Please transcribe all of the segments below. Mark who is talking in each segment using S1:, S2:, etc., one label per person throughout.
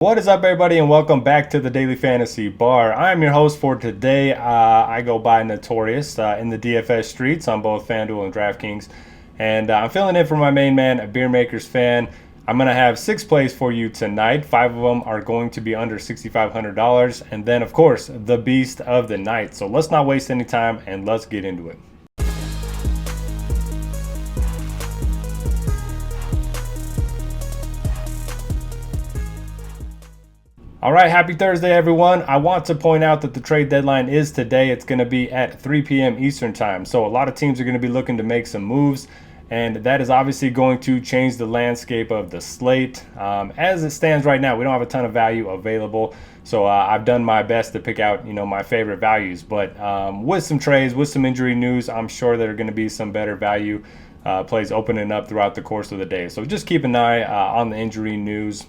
S1: What is up, everybody, and welcome back to the Daily Fantasy Bar. I am your host for today. I go by Notorious in the DFS streets on both FanDuel and DraftKings. And I'm filling in for my main man, a Beer Makers fan. I'm going to have 6 plays for you tonight. 5 of them are going to be under $6,500. And then, of course, the beast of the night. So let's not waste any time and let's get into it. All right, happy Thursday, everyone. I want to point out that the trade deadline is today. It's going to be at 3 p.m. Eastern time. So a lot of teams are going to be looking to make some moves, and that is obviously going to change the landscape of the slate. As it stands right now, we don't have a ton of value available. So I've done my best to pick out, my favorite values. But with some trades, with some injury news, I'm sure there are going to be some better value plays opening up throughout the course of the day. So just keep an eye on the injury news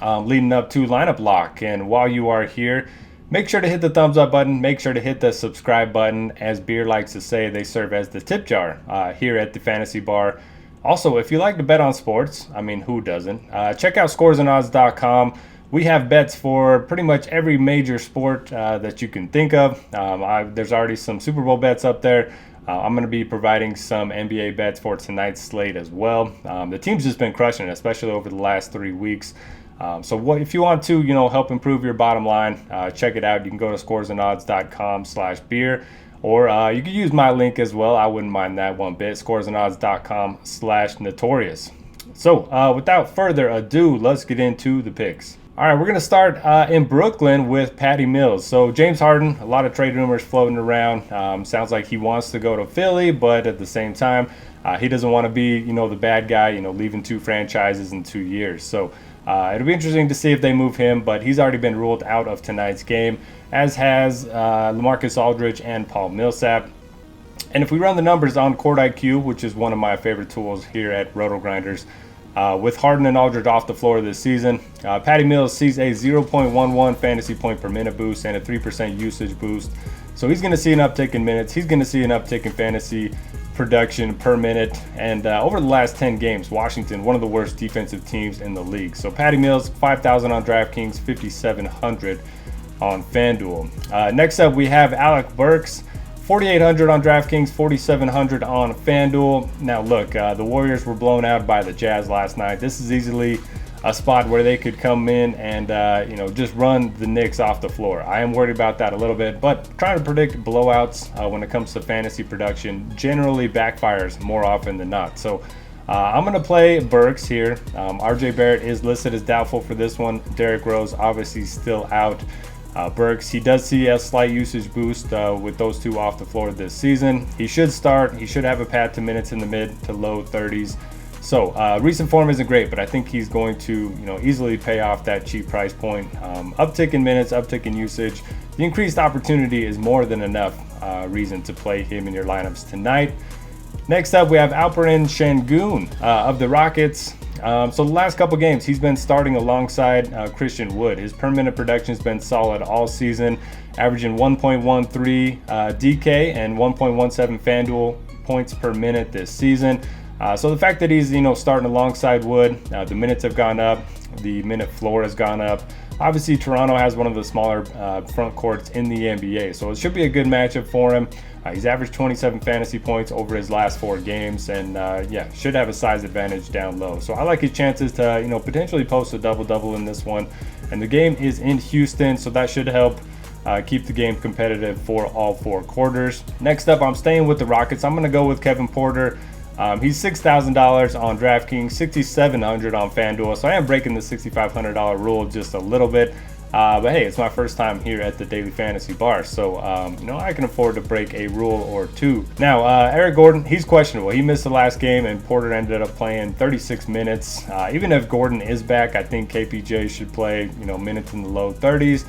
S1: leading up to lineup lock. And while you are here, make sure to hit the thumbs up button, make sure to hit the subscribe button. As Beer likes to say, they serve as the tip jar here at the Fantasy Bar. Also, if you like to bet on sports, I mean, who doesn't? Check out scoresandodds.com. We have bets for pretty much every major sport that you can think of. There's already some Super Bowl bets up there. I'm going to be providing some NBA bets for tonight's slate as well. The team's just been crushing it, especially over the last 3 weeks. So if you want to, help improve your bottom line, check it out. You can go to scoresandodds.com/beer, or you can use my link as well. I wouldn't mind that one bit, scoresandodds.com/notorious. So without further ado, let's get into the picks. All right, we're going to start in Brooklyn with Patty Mills. So James Harden, a lot of trade rumors floating around. Sounds like he wants to go to Philly, but at the same time, he doesn't want to be, the bad guy, leaving 2 franchises in 2 years. So it'll be interesting to see if they move him, but he's already been ruled out of tonight's game, as has LaMarcus Aldridge and Paul Millsap. And if we run the numbers on Court IQ, which is one of my favorite tools here at RotoGrinders, with Harden and Aldridge off the floor this season, Patty Mills sees a 0.11 fantasy point per minute boost and a 3% usage boost. So he's going to see an uptick in minutes. He's going to see an uptick in fantasy production per minute. And over the last 10 games, Washington, one of the worst defensive teams in the league. So Patty Mills, 5,000 on DraftKings, 5,700 on FanDuel. Next up, we have Alec Burks, 4,800 on DraftKings, 4,700 on FanDuel. Now look, the Warriors were blown out by the Jazz last night. This is easily a spot where they could come in and just run the Knicks off the floor. I am worried about that a little bit, but trying to predict blowouts when it comes to fantasy production generally backfires more often than not. So I'm going to play Burks here. RJ Barrett is listed as doubtful for this one. Derrick Rose obviously still out. Burks, he does see a slight usage boost with those 2 off the floor this season. He should start. He should have a path to minutes in the mid to low 30s. So recent form isn't great, but I think he's going to easily pay off that cheap price point. Uptick in minutes, uptick in usage. The increased opportunity is more than enough reason to play him in your lineups tonight. Next up, we have Alperen Sengun of the Rockets. So the last couple games, he's been starting alongside Christian Wood. His per minute production has been solid all season, averaging 1.13 DK and 1.17 FanDuel points per minute this season. So the fact that he's starting alongside Wood, the minutes have gone up, the minute floor has gone up. Obviously, Toronto has one of the smaller front courts in the NBA, so it should be a good matchup for him. He's averaged 27 fantasy points over his last 4 games, and should have a size advantage down low. So I like his chances to potentially post a double-double in this one. And the game is in Houston, so that should help keep the game competitive for all 4 quarters. Next up, I'm staying with the Rockets. I'm going to go with Kevin Porter. He's $6,000 on DraftKings, $6,700 on FanDuel. So I am breaking the $6,500 rule just a little bit. But hey, it's my first time here at the Daily Fantasy Bar, so I can afford to break a rule or 2. Now, Eric Gordon, he's questionable. He missed the last game, and Porter ended up playing 36 minutes. Even if Gordon is back, I think KPJ should play minutes in the low 30s.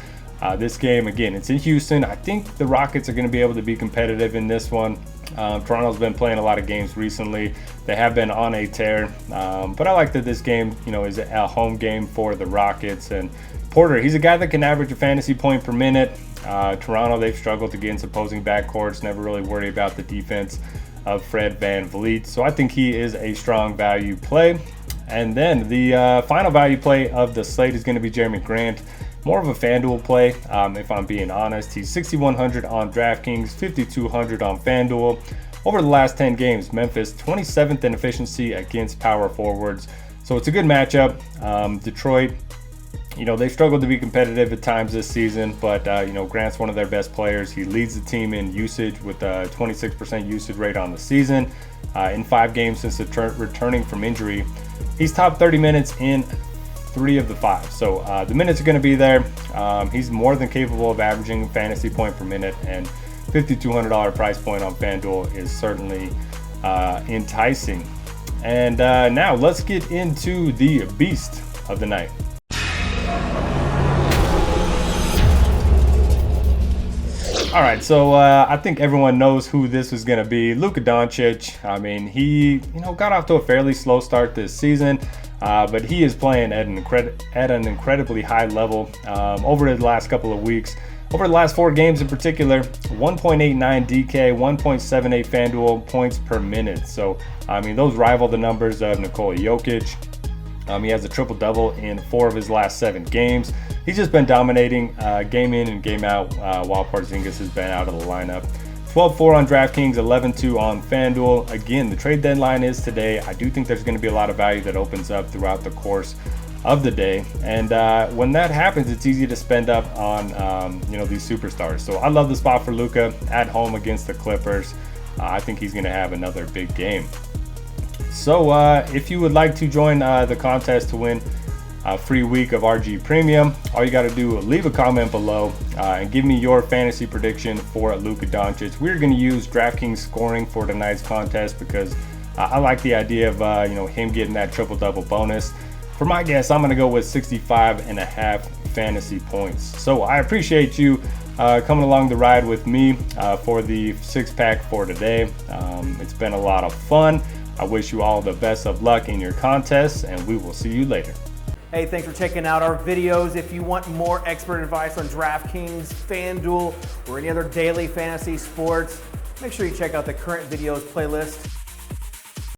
S1: This game, again, it's in Houston. I think the Rockets are going to be able to be competitive in this one. Toronto's been playing a lot of games recently. They have been on a tear, but I like that this game, is a home game for the Rockets. And Porter, he's a guy that can average a fantasy point per minute. Toronto, they've struggled against opposing backcourts, never really worry about the defense of Fred VanVleet. So I think he is a strong value play. And then the final value play of the slate is going to be Jerami Grant. More of a FanDuel play, if I'm being honest. He's 6,100 on DraftKings, 5,200 on FanDuel. Over the last 10 games, Memphis 27th in efficiency against power forwards. So it's a good matchup. Detroit, they struggled to be competitive at times this season, but Grant's one of their best players. He leads the team in usage with a 26% usage rate on the season. In 5 games since returning from injury, he's top 30 minutes in 3 of the 5. So the minutes are going to be there. He's more than capable of averaging fantasy point per minute, and $5,200 price point on FanDuel is certainly enticing. And now let's get into the beast of the night. All right, so I think everyone knows who this is going to be. Luka Doncic. I mean, he got off to a fairly slow start this season, but he is playing at an incredibly high level over the last couple of weeks. Over the last 4 games in particular, 1.89 DK, 1.78 FanDuel points per minute. So, I mean, those rival the numbers of Nikola Jokic. He has a triple-double in 4 of his last 7 games. He's just been dominating game in and game out while Porzingis has been out of the lineup. 12-4 on DraftKings, 11-2 on FanDuel. Again, the trade deadline is today. I do think there's going to be a lot of value that opens up throughout the course of the day, and when that happens, it's easy to spend up on these superstars. So I love the spot for Luka at home against the Clippers. I think he's going to have another big game. So if you would like to join the contest to win a free week of RG Premium, all you got to do is leave a comment below and give me your fantasy prediction for Luka Doncic. We're going to use DraftKings scoring for tonight's contest because I like the idea of him getting that triple-double bonus. For my guess, I'm going to go with 65.5 fantasy points. So I appreciate you coming along the ride with me for the 6-pack for today. It's been a lot of fun. I wish you all the best of luck in your contests, and we will see you later.
S2: Hey, thanks for checking out our videos. If you want more expert advice on DraftKings, FanDuel, or any other daily fantasy sports, make sure you check out the current videos playlist.